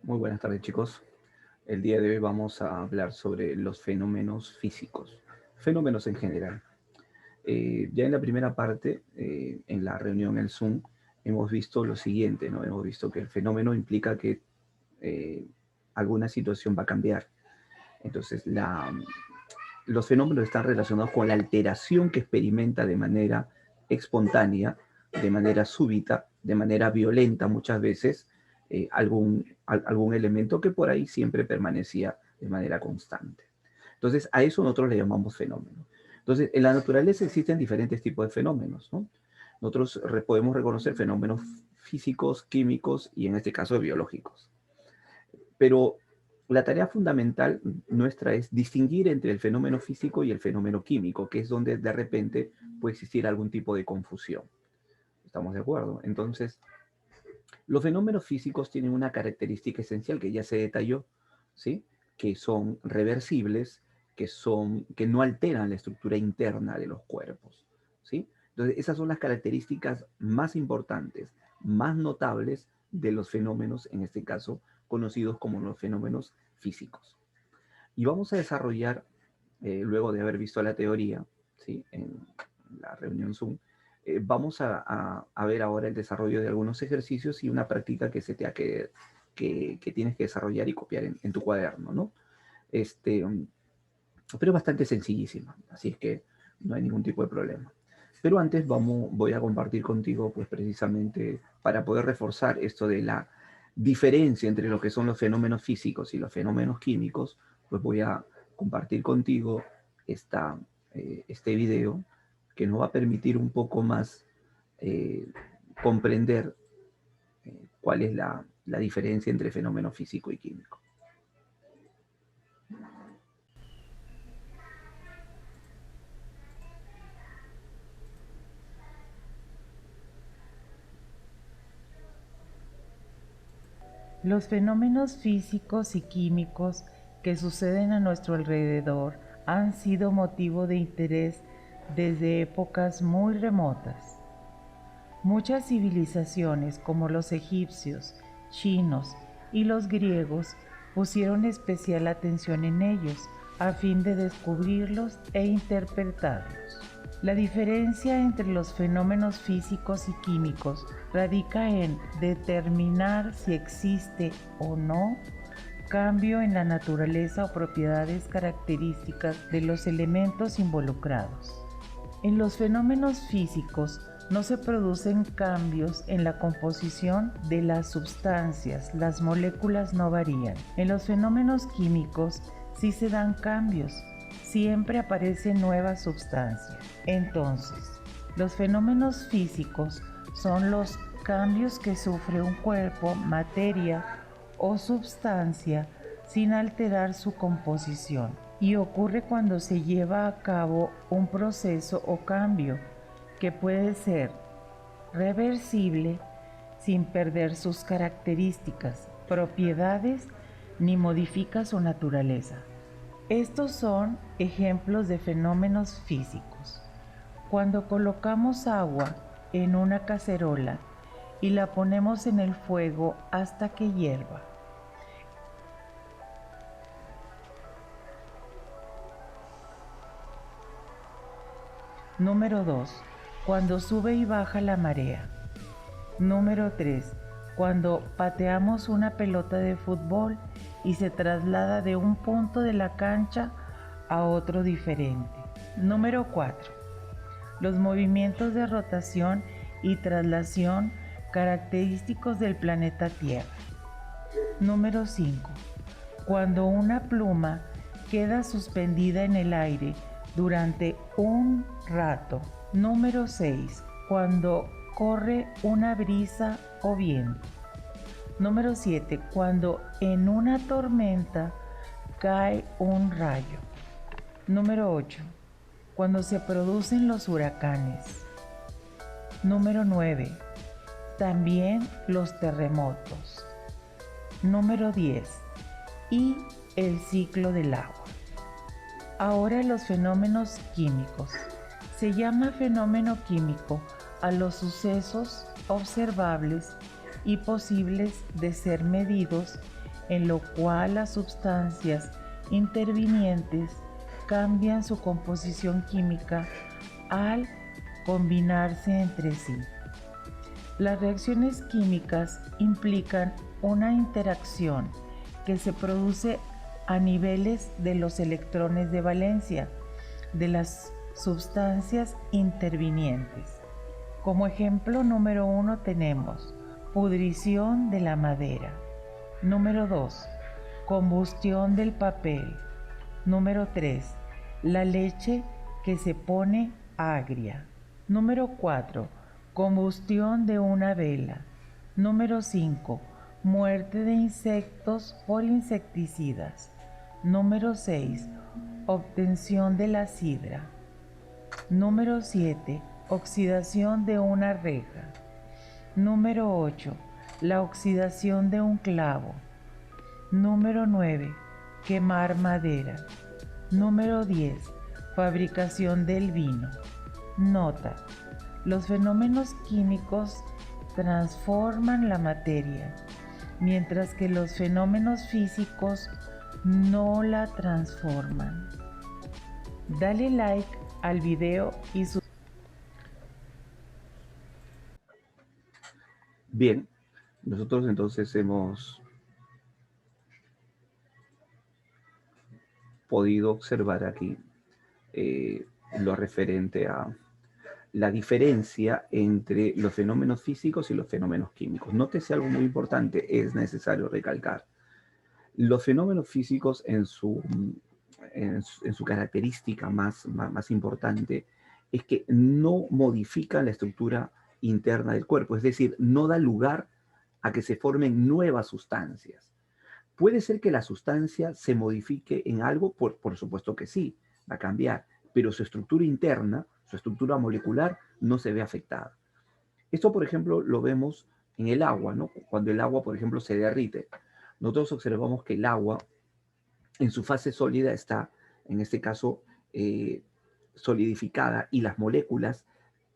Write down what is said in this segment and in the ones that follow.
Muy buenas tardes, chicos. El día de hoy vamos a hablar sobre los fenómenos físicos, fenómenos en general. Ya en la primera parte, en la reunión en Zoom, hemos visto lo siguiente, ¿no? Hemos visto que el fenómeno implica que eh, alguna situación va a cambiar. Entonces, los fenómenos están relacionados con la alteración que experimenta de manera espontánea, de manera súbita, de manera violenta muchas veces, algún elemento que por ahí siempre permanecía de manera constante. Entonces, a eso nosotros le llamamos fenómeno. Entonces, en la naturaleza existen diferentes tipos de fenómenos, ¿no? Nosotros podemos reconocer fenómenos físicos, químicos y en este caso biológicos. Pero la tarea fundamental nuestra es distinguir entre el fenómeno físico y el fenómeno químico, que es donde de repente puede existir algún tipo de confusión. ¿Estamos de acuerdo? Entonces, los fenómenos físicos tienen una característica esencial que ya se detalló, ¿sí? Que son reversibles, que no alteran la estructura interna de los cuerpos, ¿sí? Entonces, esas son las características más importantes, más notables de los fenómenos, en este caso, conocidos como los fenómenos físicos. Y vamos a desarrollar, luego de haber visto la teoría, ¿sí? En la reunión Zoom, vamos a ver ahora el desarrollo de algunos ejercicios y una práctica que, que tienes que desarrollar y copiar en tu cuaderno, ¿no? Este, pero bastante sencillísima, así es que no hay ningún tipo de problema. Pero antes voy a compartir contigo, pues precisamente para poder reforzar esto de la diferencia entre lo que son los fenómenos físicos y los fenómenos químicos, pues voy a compartir contigo este video que nos va a permitir un poco más eh, comprender cuál es la diferencia entre fenómeno físico y químico. Los fenómenos físicos y químicos que suceden a nuestro alrededor han sido motivo de interés desde épocas muy remotas. Muchas civilizaciones como los egipcios, chinos y los griegos pusieron especial atención en ellos a fin de descubrirlos e interpretarlos. La diferencia entre los fenómenos físicos y químicos radica en determinar si existe o no cambio en la naturaleza o propiedades características de los elementos involucrados. En los fenómenos físicos no se producen cambios en la composición de las sustancias, las moléculas no varían. En los fenómenos químicos sí se dan cambios, siempre aparecen nuevas sustancias. Entonces, los fenómenos físicos son los cambios que sufre un cuerpo, materia o sustancia sin alterar su composición, y ocurre cuando se lleva a cabo un proceso o cambio que puede ser reversible sin perder sus características, propiedades ni modifica su naturaleza. Estos son ejemplos de fenómenos físicos. Cuando colocamos agua en una cacerola y la ponemos en el fuego hasta que hierva, Número 2. Cuando sube y baja la marea. Número 3. Cuando pateamos una pelota de fútbol y se traslada de un punto de la cancha a otro diferente. Número 4. Los movimientos de rotación y traslación característicos del planeta Tierra. Número 5. Cuando una pluma queda suspendida en el aire durante un rato. Número 6. Cuando corre una brisa o viento. Número 7. Cuando en una tormenta cae un rayo. Número 8. Cuando se producen los huracanes. Número 9. También los terremotos. Número 10. Y el ciclo del agua. Ahora los fenómenos químicos. Se llama fenómeno químico a los sucesos observables y posibles de ser medidos en lo cual las sustancias intervinientes cambian su composición química al combinarse entre sí. Las reacciones químicas implican una interacción que se produce a niveles de los electrones de valencia de las sustancias intervinientes. Como ejemplo número 1 tenemos pudrición de la madera. Número 2, combustión del papel. Número 3, la leche que se pone agria. Número 4, combustión de una vela. Número 5, muerte de insectos por insecticidas. Número 6, obtención de la sidra. Número 7, oxidación de una reja. Número 8, la oxidación de un clavo. Número 9, quemar madera. Número 10, fabricación del vino. Nota: los fenómenos químicos transforman la materia, mientras que los fenómenos físicos no la transforman. Dale like al video y Bien, nosotros entonces hemos podido observar aquí lo referente a la diferencia entre los fenómenos físicos y los fenómenos químicos. Nótese algo muy importante, es necesario recalcar. Los fenómenos físicos en su característica más importante es que no modifican la estructura interna del cuerpo, es decir, no da lugar a que se formen nuevas sustancias. ¿Puede ser que la sustancia se modifique en algo? Por supuesto que sí, va a cambiar, pero su estructura interna, su estructura molecular, no se ve afectada. Esto, por ejemplo, lo vemos en el agua, ¿no? Cuando el agua, por ejemplo, se derrite, nosotros observamos que el agua en su fase sólida está, en este caso, solidificada y las moléculas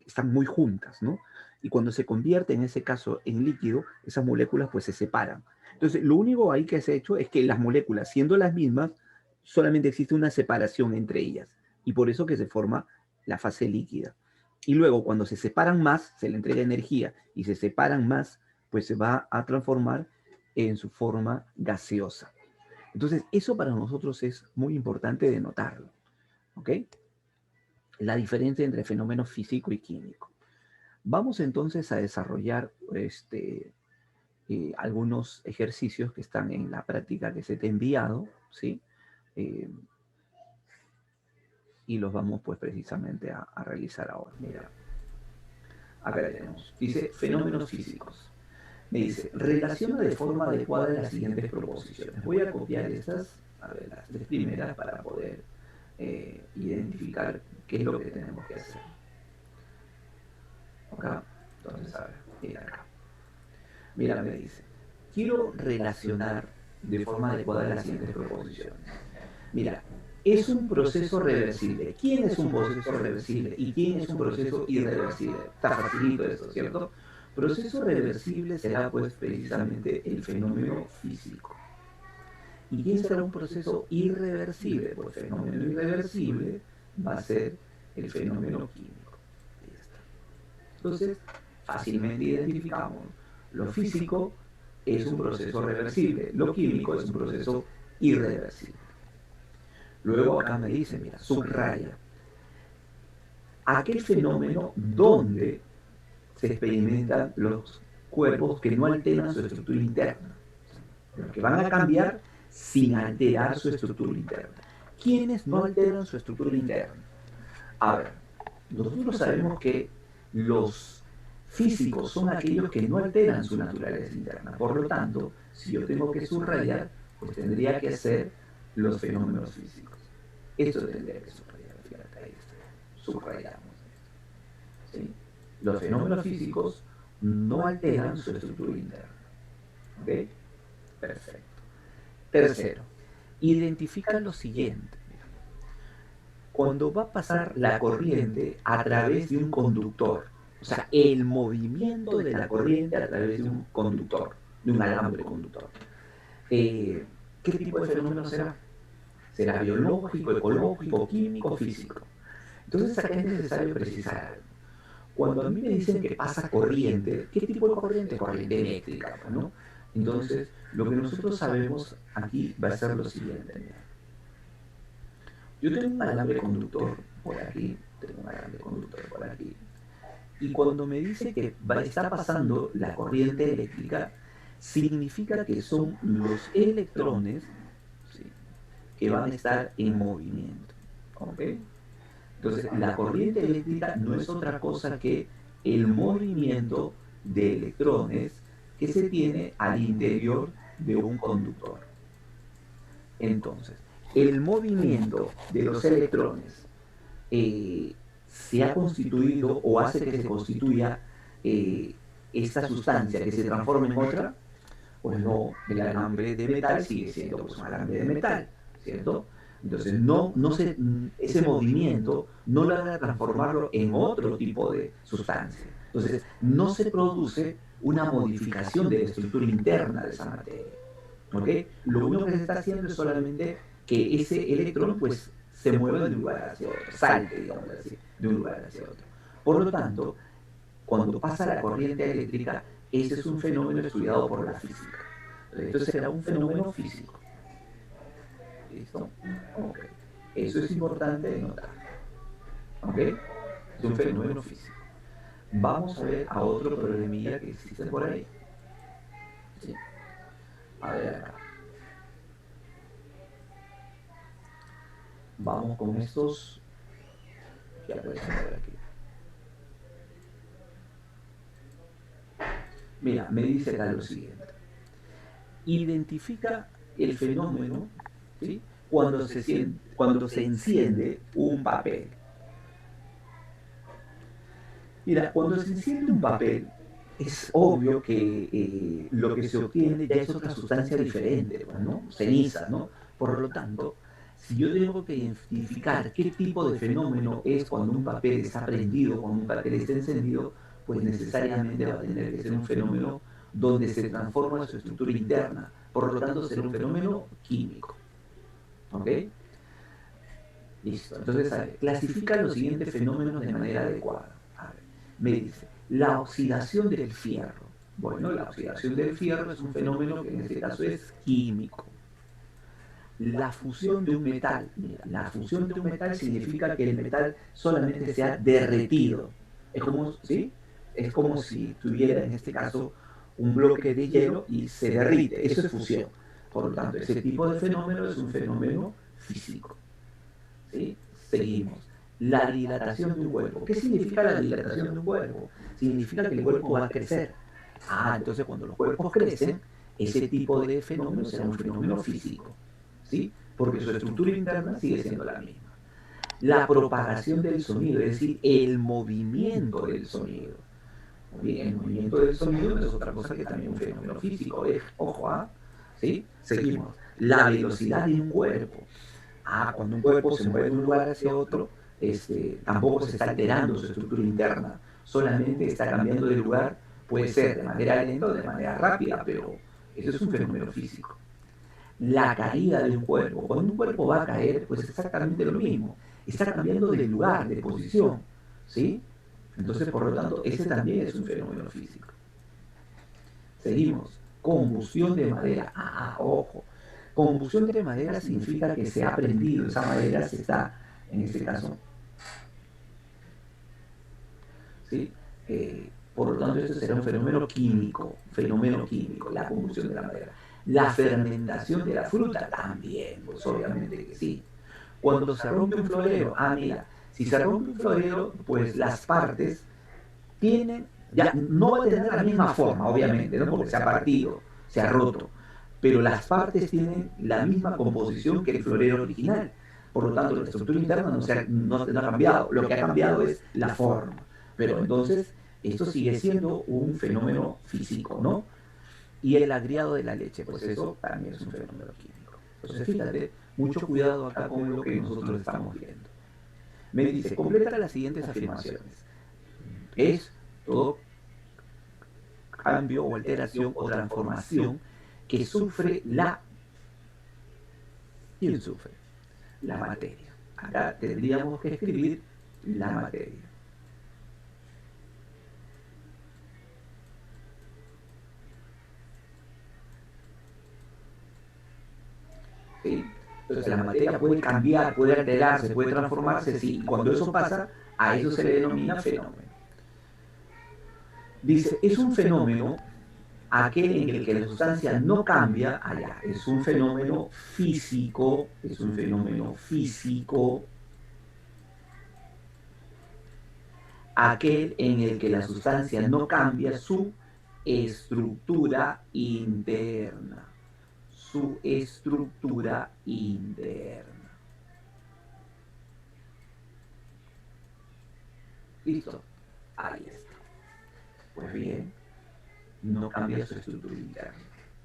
están muy juntas, ¿no? Y cuando se convierte, en ese caso, en líquido, esas moléculas pues se separan. Entonces, lo único ahí que se ha hecho es que las moléculas, siendo las mismas, solamente existe una separación entre ellas. Y por eso que se forma la fase líquida. Y luego, cuando se separan más, se le entrega energía y se separan más, pues se va a transformar en su forma gaseosa. Entonces, eso para nosotros es muy importante de notarlo, ¿ok? La diferencia entre fenómeno físico y químico. Vamos entonces a desarrollar algunos ejercicios que están en la práctica que se te ha enviado, ¿sí? Y los vamos pues precisamente a realizar ahora. Mira, acá la tenemos. Dice fenómenos físicos. Me dice, relaciona de forma adecuada las siguientes proposiciones. Voy a copiar estas, a ver, las tres primeras para poder identificar qué es lo que tenemos que hacer. Acá, entonces, a ver, mira acá. Mira, me dice, quiero relacionar de forma adecuada las siguientes proposiciones. Mira, es un proceso reversible. ¿Quién es un proceso reversible y quién es un proceso irreversible? Está facilito eso, ¿cierto? Proceso reversible será pues precisamente el fenómeno físico. ¿Y quién será un proceso irreversible? Pues el fenómeno irreversible va a ser el fenómeno químico. Ahí está. Entonces, fácilmente identificamos. Lo físico es un proceso reversible, lo químico es un proceso irreversible. Luego acá me dice, mira, subraya. Aquel fenómeno donde se experimentan los cuerpos que no alteran su estructura interna, los que van a cambiar sin alterar su estructura interna. ¿Quiénes no alteran su estructura interna? A ver, nosotros sabemos que los físicos son aquellos que no alteran su naturaleza interna. Por lo tanto, si yo tengo que subrayar, pues tendría que ser los fenómenos físicos. Esto tendría que subrayar, fíjate, ahí está. Subrayamos esto. ¿Sí? Los fenómenos físicos no alteran su estructura interna. ¿Ok? Perfecto. Tercero, identifica lo siguiente. Cuando va a pasar la corriente a través de un conductor, o sea, el movimiento de la corriente a través de un conductor, de un alambre conductor. ¿Qué tipo de fenómeno será? ¿Será biológico, ecológico, químico, físico? Entonces acá es necesario precisar algo. Cuando a mí me dicen que pasa corriente, ¿qué tipo de corriente? Corriente eléctrica, pues, ¿no? Entonces, lo que nosotros sabemos aquí va a ser lo siguiente. Mira. Yo tengo un alambre conductor por aquí, tengo un alambre conductor por aquí, y cuando me dice que está pasando la corriente eléctrica, significa que son los electrones, ¿sí?, que van a estar en movimiento. ¿Ok? Entonces, la corriente eléctrica no es otra cosa que el movimiento de electrones que se tiene al interior de un conductor. Entonces, el movimiento de los electrones se ha constituido o hace que se constituya esta sustancia que se transforma en otra. Pues no, el alambre de metal sigue siendo pues, un alambre de metal, ¿cierto? Entonces, ese movimiento no logra transformarlo en otro tipo de sustancia. Entonces, no se produce una modificación de la estructura interna de esa materia. ¿Ok? Lo único que se está haciendo es solamente que ese electrón pues, se mueva de un lugar hacia otro, salte, digamos así, de un lugar hacia otro. Por lo tanto, cuando pasa la corriente eléctrica, ese es un fenómeno estudiado por la física. Entonces será un fenómeno físico. ¿Listo? Ok. Eso es importante de notar. ¿Ok? Es un fenómeno físico. Vamos a ver a otro problemilla que existe por ahí. ¿Sí? A ver acá. Vamos con estos. Ya puedes ver aquí. Mira, me dice acá lo siguiente. Identifica el fenómeno, ¿sí?, cuando se enciende un papel. Mira, cuando se enciende un papel, es obvio que lo que se obtiene ya es otra sustancia diferente, pues, ¿no? Ceniza, ¿no? Por lo tanto, si yo tengo que identificar qué tipo de fenómeno es cuando un papel está prendido, cuando un papel está encendido, pues necesariamente va a tener que ser un fenómeno donde se transforma su estructura interna. Por lo tanto, será un fenómeno químico. ¿Ok? Listo. Entonces, a ver, clasifica los siguientes fenómenos de manera adecuada. A ver, me dice, la oxidación del fierro. Bueno, la oxidación del fierro es un fenómeno que en este caso es químico. La fusión de un metal. Mira, la fusión de un metal significa que el metal solamente se ha derretido. Es como, ¿sí? Es como si tuviera en este caso un bloque de hielo y se derrite. Eso es fusión. Por lo tanto, ese tipo de fenómeno es un fenómeno físico. ¿Sí? Seguimos. La dilatación de un cuerpo. ¿Qué significa la dilatación de un cuerpo? Significa que el cuerpo va a crecer. Entonces cuando los cuerpos crecen, ese tipo de fenómeno será un fenómeno físico. ¿Sí? Porque su estructura interna sigue siendo la misma. La propagación del sonido, es decir, el movimiento del sonido. Bien, el movimiento del sonido no es otra cosa que también un fenómeno físico. Ojo, ¿sí? Seguimos. La velocidad de un cuerpo. Cuando un cuerpo se mueve de un lugar hacia otro, tampoco se está alterando su estructura interna, solamente está cambiando de lugar, puede ser de manera lenta o de manera rápida, pero eso es un fenómeno físico. La caída de un cuerpo, cuando un cuerpo va a caer, pues es exactamente lo mismo, está cambiando de lugar, de posición, ¿sí? Entonces, por lo tanto, ese también es un fenómeno físico. Seguimos. Combustión de madera. Ojo. Combustión de madera significa que se ha prendido, esa madera se está, en este caso, ¿sí? Por lo tanto, esto será un fenómeno químico, la combustión de la madera. La fermentación de la fruta también, pues obviamente que sí. Cuando se rompe un florero, mira, si se rompe un florero, pues las partes tienen, ya no va a tener la misma forma, obviamente, ¿no? Porque se ha partido, se ha roto, pero las partes tienen la misma composición que el florero original. Por lo tanto, la estructura interna no ha cambiado, lo que ha cambiado es la forma. Pero entonces, esto sigue siendo un fenómeno físico, ¿no? Y el agriado de la leche, pues eso también es un fenómeno químico. Entonces, fíjate, mucho cuidado acá con lo que nosotros estamos viendo. Me dice, completa las siguientes afirmaciones. Es todo cambio o alteración o transformación que sufre la... ¿Quién sufre? La materia. Acá tendríamos que escribir la materia. ¿Sí? Entonces la materia puede cambiar, puede alterarse, puede transformarse, sí. Y cuando eso pasa, a eso se le denomina fenómeno. Dice, es un fenómeno aquel en el que la sustancia no cambia, allá, es un fenómeno físico, es un fenómeno físico, aquel en el que la sustancia no cambia su estructura interna, su estructura interna. ¿Listo? Ahí está. Pues bien, no cambia su estructura interna,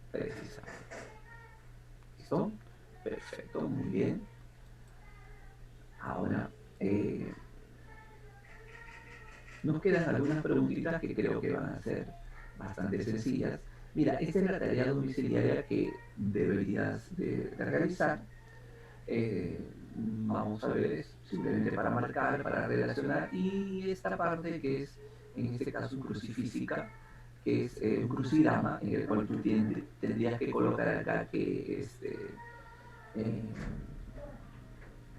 precisamente. ¿Listo? Perfecto, muy bien. Ahora, nos quedan algunas preguntitas que creo que van a ser bastante sencillas. Mira, esta es la tarea domiciliaria que deberías de realizar. Vamos a ver, es simplemente para marcar, para relacionar, y esta parte que es, en este caso, crucifísica, que es un crucigrama en el cual tú tendrías que colocar acá que eh,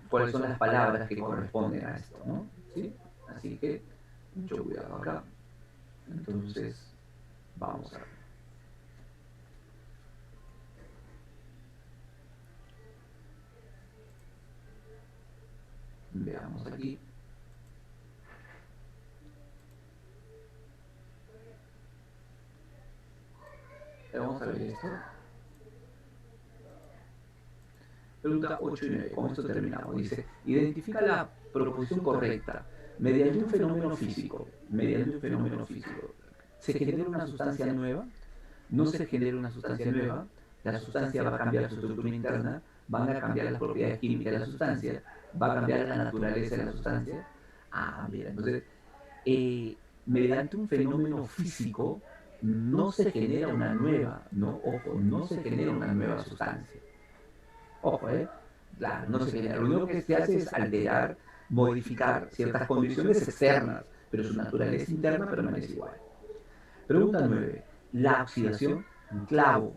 cuáles son las palabras que corresponden a esto, ¿no? ¿Sí? Así que mucho cuidado acá. Entonces, vamos a ver. Veamos aquí. Vamos a ver esto. Pregunta 8 y 9. Con esto terminamos. Dice, identifica la proposición correcta. Mediante un fenómeno físico. Mediante un fenómeno físico. ¿Se genera una sustancia nueva? No se genera una sustancia nueva. La sustancia va a cambiar su estructura interna. Van a cambiar las propiedades químicas de la sustancia. Va a cambiar la naturaleza de la sustancia. Ah, mira, entonces, mediante un fenómeno físico no se genera una nueva, no, ojo, no se genera una nueva sustancia. Ojo, claro, no se genera. Lo único que se hace es alterar, modificar ciertas condiciones externas, pero su naturaleza interna permanece igual. Pregunta 9. La oxidación de un clavo.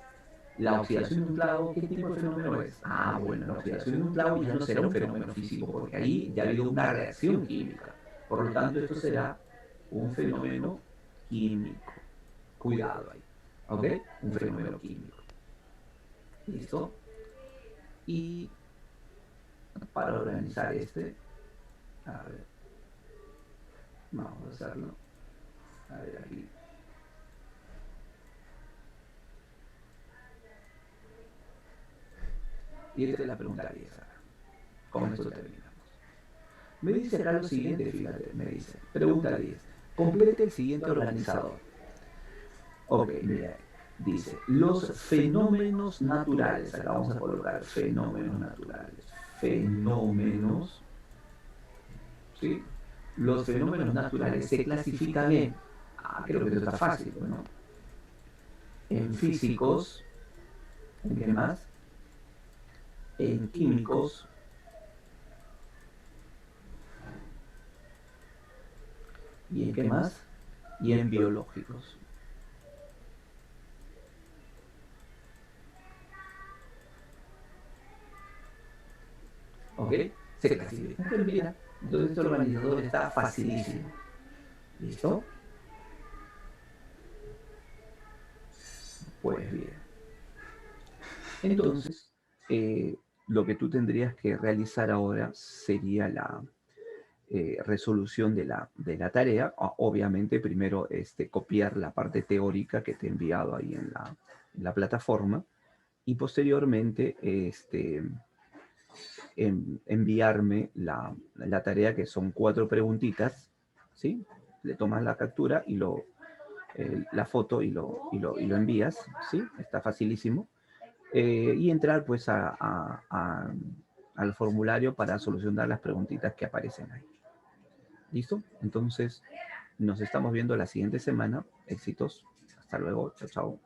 La oxidación de un clavo, ¿qué tipo de fenómeno es? Ah, bueno, la oxidación de un clavo ya no será un fenómeno físico, porque ahí ya ha habido una reacción química. Por lo tanto, esto será un fenómeno químico. Cuidado ahí. ¿Ok? Un fenómeno químico. ¿Listo? Y para organizar a ver, vamos a hacerlo. A ver aquí. Y esta es la pregunta 10. Con esto terminamos. Me dice acá lo siguiente, fíjate, me dice. Pregunta 10. Complete el siguiente organizador. Ok, mira, dice, los fenómenos naturales, acá vamos a colocar fenómenos naturales, fenómenos, ¿sí? Los fenómenos naturales se clasifican en, creo que eso está fácil, ¿no? En físicos, ¿en qué más? En químicos, ¿y en qué más? Y en biológicos. ¿Ok? Se clasifica. Pero mira, entonces este organizador está facilísimo. ¿Listo? Pues bien. Entonces, lo que tú tendrías que realizar ahora sería la resolución de la tarea. Obviamente, primero copiar la parte teórica que te he enviado ahí en la plataforma y posteriormente enviarme la tarea, que son 4 preguntitas, ¿sí? Le tomas la captura y la foto y lo envías, ¿sí? Está facilísimo. Y entrar pues al formulario para solucionar las preguntitas que aparecen ahí. ¿Listo? Entonces, nos estamos viendo la siguiente semana. Éxitos. Hasta luego. Chao, chao.